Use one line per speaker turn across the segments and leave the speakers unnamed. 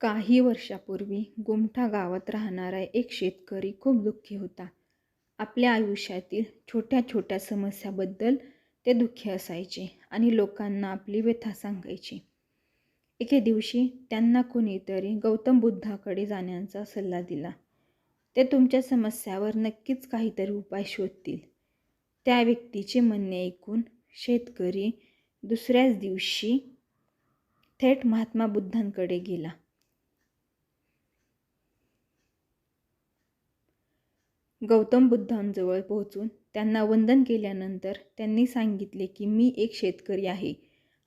काही वर्षापूर्वी गुमठा गावात राहणारा एक शेतकरी खूप दुःखी होता. आपल्या आयुष्यातील छोट्या छोट्या समस्याबद्दल ते दुःखी असायचे आणि लोकांना आपली व्यथा सांगायचे. एके दिवशी त्यांना कोणीतरी गौतम बुद्धाकडे जाण्याचा सल्ला दिला. ते तुमच्या समस्यावर नक्कीच काहीतरी उपाय शोधतील. त्या व्यक्तीचे म्हणणे ऐकून शेतकरी दुसऱ्याच दिवशी थेट महात्मा बुद्धांकडे गेला. गौतम बुद्धांजवळ पोहोचून त्यांना वंदन केल्यानंतर त्यांनी सांगितले की मी एक शेतकरी आहे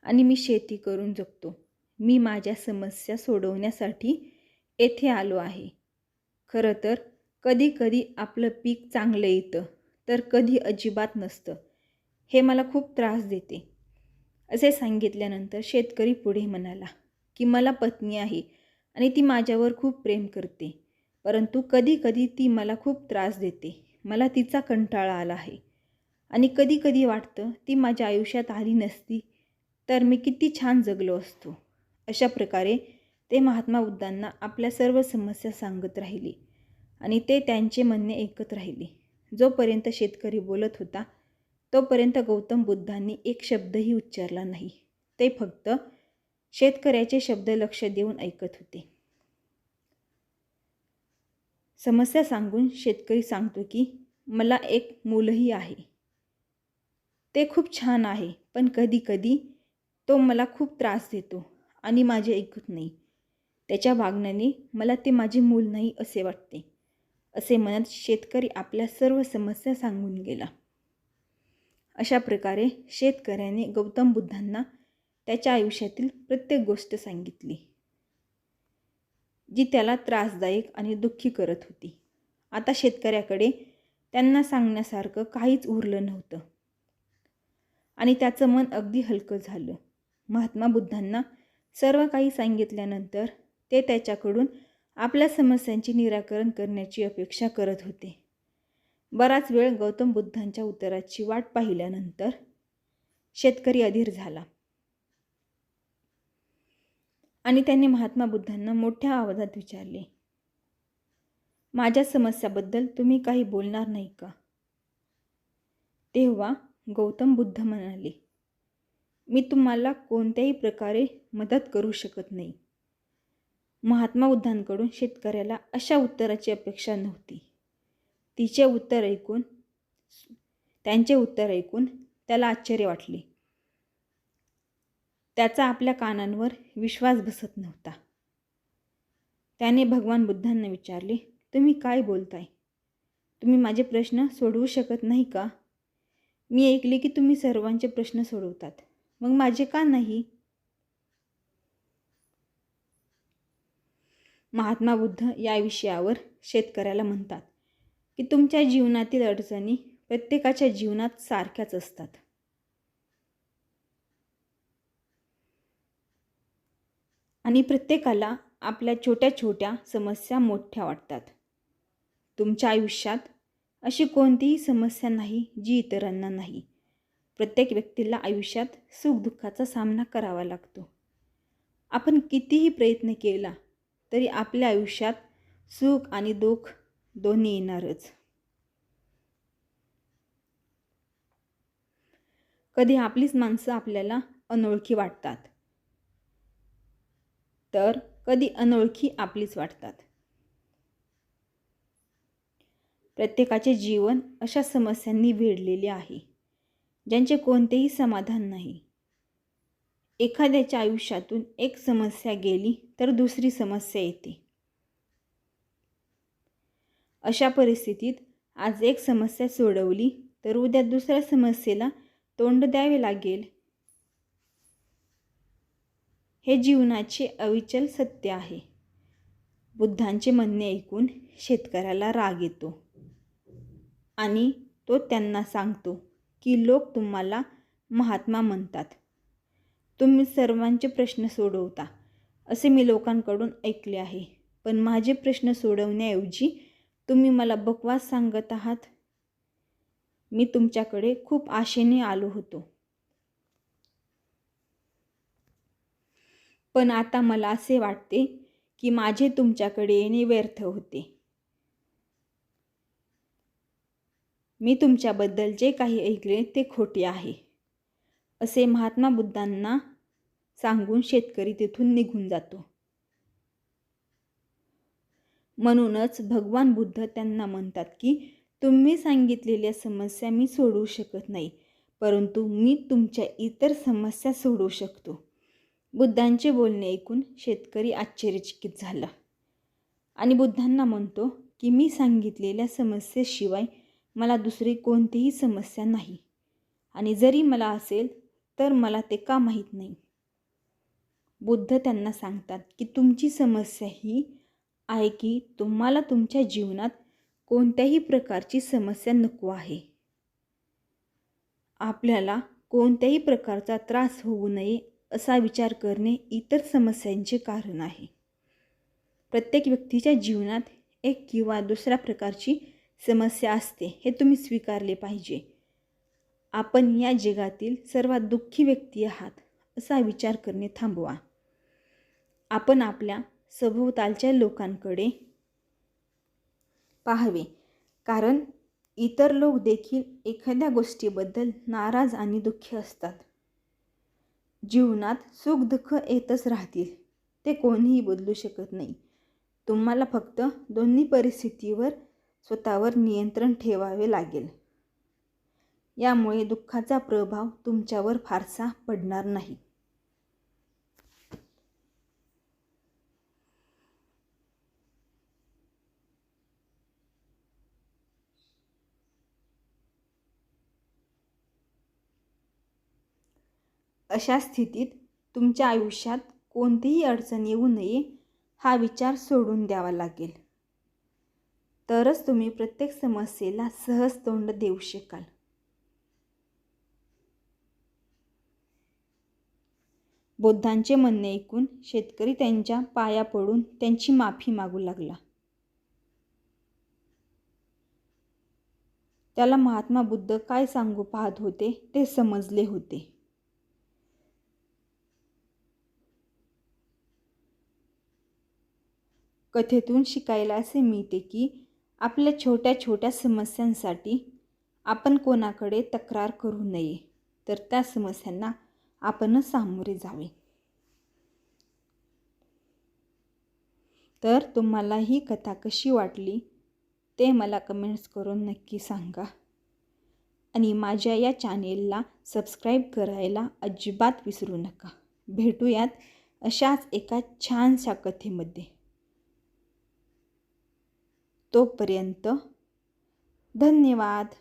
आणि मी शेती करून जगतो. मी माझ्या समस्या सोडवण्यासाठी येथे आलो आहे. खरं तर कधी कधी आपलं पीक चांगलं येतं तर कधी अजिबात नसतं. हे मला खूप त्रास देते. असे सांगितल्यानंतर शेतकरी पुढे म्हणाला की मला पत्नी आहे आणि ती माझ्यावर खूप प्रेम करते. परंतु कधी कधी ती मला खूप त्रास देते. मला तिचा कंटाळा आला आहे आणि कधी कधी वाटतं ती माझ्या आयुष्यात आली नसती तर मी किती छान जगलो असतो. अशा प्रकारे ते महात्मा बुद्धांना आपल्या सर्व समस्या सांगत राहिले आणि ते त्यांचे म्हणणे ऐकत राहिले. जोपर्यंत शेतकरी बोलत होता तोपर्यंत गौतम बुद्धांनी एक शब्दही उच्चारला नाही. ते फक्त शेतकऱ्याचे शब्द लक्ष देऊन ऐकत होते. समस्या सांगून शेतकरी सांगतो की मला एक मूलही आहे. ते खूप छान आहे, पण कधी कधी तो मला खूप त्रास देतो आणि माझे ऐकत नाही. त्याच्या वागण्याने मला ते माझे मूल नाही असे वाटते. असे म्हणत शेतकरी आपल्या सर्व समस्या सांगून गेला. अशा प्रकारे शेतकऱ्याने गौतम बुद्धांना त्याच्या आयुष्यातील प्रत्येक गोष्ट सांगितली जी त्याला त्रासदायक आणि दुःखी करत होती. आता शेतकऱ्याकडे त्यांना सांगण्यासारखं काहीच उरलं नव्हतं आणि त्याचं मन अगदी हलकं झालं. महात्मा बुद्धांना सर्व काही सांगितल्यानंतर ते त्याच्याकडून आपल्या समस्यांचे निराकरण करण्याची अपेक्षा करत होते. बराच वेळ गौतम बुद्धांच्या उत्तराची वाट पाहिल्यानंतर शेतकरी अधीर झाला आणि त्याने महात्मा बुद्धांना मोठ्या आवाजात विचारले, माझ्या समस्याबद्दल तुम्ही काही बोलणार नाही का? तेव्हा गौतम बुद्ध म्हणाले, मी तुम्हाला कोणत्याही प्रकारे मदत करू शकत नाही. महात्मा बुद्धांकडून शेतकऱ्याला अशा उत्तराची अपेक्षा नव्हती. त्यांचे उत्तर ऐकून त्याला आश्चर्य वाटले. त्याचा आपल्या कानांवर विश्वास बसत नव्हता. त्याने भगवान बुद्धांना विचारले, तुम्ही काय बोलताय? तुम्ही माझे प्रश्न सोडवू शकत नाही का? मी ऐकले की तुम्ही सर्वांचे प्रश्न सोडवतात, मग माझे का नाही? महात्मा बुद्ध या विषयावर शेतकऱ्याला म्हणतात की तुमच्या जीवनातील अडचणी प्रत्येकाच्या जीवनात सारख्याच असतात. आणि प्रत्येकाला आपल्या छोट्या छोट्या समस्या मोठ्या वाटतात. तुमच्या आयुष्यात अशी कोणतीही समस्या नाही जी इतरांना नाही. प्रत्येक व्यक्तीला आयुष्यात सुखदुःखाचा सामना करावा लागतो. आपण कितीही प्रयत्न केला तरी आपल्या आयुष्यात सुख आणि दुःख दोन्ही येणारच. कधी आपलीच माणसं आपल्याला अनोळखी वाटतात तर कधी अनोळखी आपलीच वाटतात. प्रत्येकाचे जीवन अशा समस्यांनी वेढलेले आहे ज्यांचे कोणतेही समाधान नाही. एखाद्याच्या आयुष्यातून एक समस्या गेली तर दुसरी समस्या येते. अशा परिस्थितीत आज एक समस्या सोडवली तर उद्या दुसऱ्या समस्येला तोंड द्यावे लागेल. हे जीवनाचे अविचल सत्य आहे. बुद्धांचे म्हणणे ऐकून शेतकऱ्याला राग येतो आणि तो त्यांना सांगतो की लोक तुम्हाला महात्मा म्हणतात. तुम्ही सर्वांचे प्रश्न सोडवता असे मी लोकांकडून ऐकले आहे, पण माझे प्रश्न सोडवण्याऐवजी तुम्ही मला बकवास सांगत आहात. मी तुमच्याकडे खूप आशेने आलो होतो, पण आता मला असे वाटते की माझे तुमच्याकडे येणे व्यर्थ होते. मी तुमच्याबद्दल जे काही ऐकले ते खोटे आहे, असे महात्मा बुद्धांना सांगून शेतकरी तिथून निघून जातो. म्हणूनच भगवान बुद्ध त्यांना म्हणतात की तुम्ही सांगितलेल्या समस्या मी सोडवू शकत नाही, परंतु मी तुमच्या इतर समस्या सोडवू शकतो. बुद्धांचे बोलणे ऐकून शेतकरी आश्चर्यचकित झाला आणि बुद्धांना म्हणतो की मी सांगितलेल्या समस्येशिवाय मला दुसरी कोणतीही समस्या नाही, आणि जरी मला असेल तर मला ते का माहीत नाही. बुद्ध त्यांना सांगतात की तुमची समस्या ही आहे की तुम्हाला तुमच्या जीवनात कोणत्याही प्रकारची समस्या नको आहे. आपल्याला कोणत्याही प्रकारचा त्रास होऊ नये असा विचार करणे इतर समस्यांचे कारण आहे. प्रत्येक व्यक्तीच्या जीवनात एक किंवा दुसऱ्या प्रकारची समस्या असते, हे तुम्ही स्वीकारले पाहिजे. आपण या जगातील सर्वात दुःखी व्यक्ती आहात असा विचार करणे थांबवा. आपण आपल्या सभोवतालच्या लोकांकडे पाहावे, कारण इतर लोक देखील एखाद्या गोष्टीबद्दल नाराज आणि दुःखी असतात. जीवनात सुख दुःख येतच राहतील, ते कोणीही बदलू शकत नाही. तुम्हाला फक्त दोन्ही परिस्थितीवर स्वतःवर नियंत्रण ठेवावे लागेल. यामुळे दुःखाचा प्रभाव तुमच्यावर फारसा पडणार नाही. अशा स्थितीत तुमच्या आयुष्यात कोणतीही अडचण येऊ नये हा विचार सोडून द्यावा लागेल. तरच तुम्ही प्रत्येक समस्येला सहज तोंड देऊ शकाल. बुद्धांचे म्हणणे ऐकून शेतकरी त्यांच्या पाया पडून त्यांची माफी मागू लागला. त्याला महात्मा बुद्ध काय सांगू पाहत होते ते समजले होते. कथेतून शिकायला असे मिळते की आपल्या छोट्या छोट्या समस्यांसाठी आपण कोणाकडे तक्रार करू नये, तर त्या समस्यांना आपणच सामोरे जावे. तर तुम्हाला ही कथा कशी वाटली ते मला कमेंट्स करून नक्की सांगा. आणि माझ्या या चॅनेलला सबस्क्राईब करायला अजिबात विसरू नका. भेटूयात अशाच एका छानशा कथेमध्ये. तोपर्यंत धन्यवाद.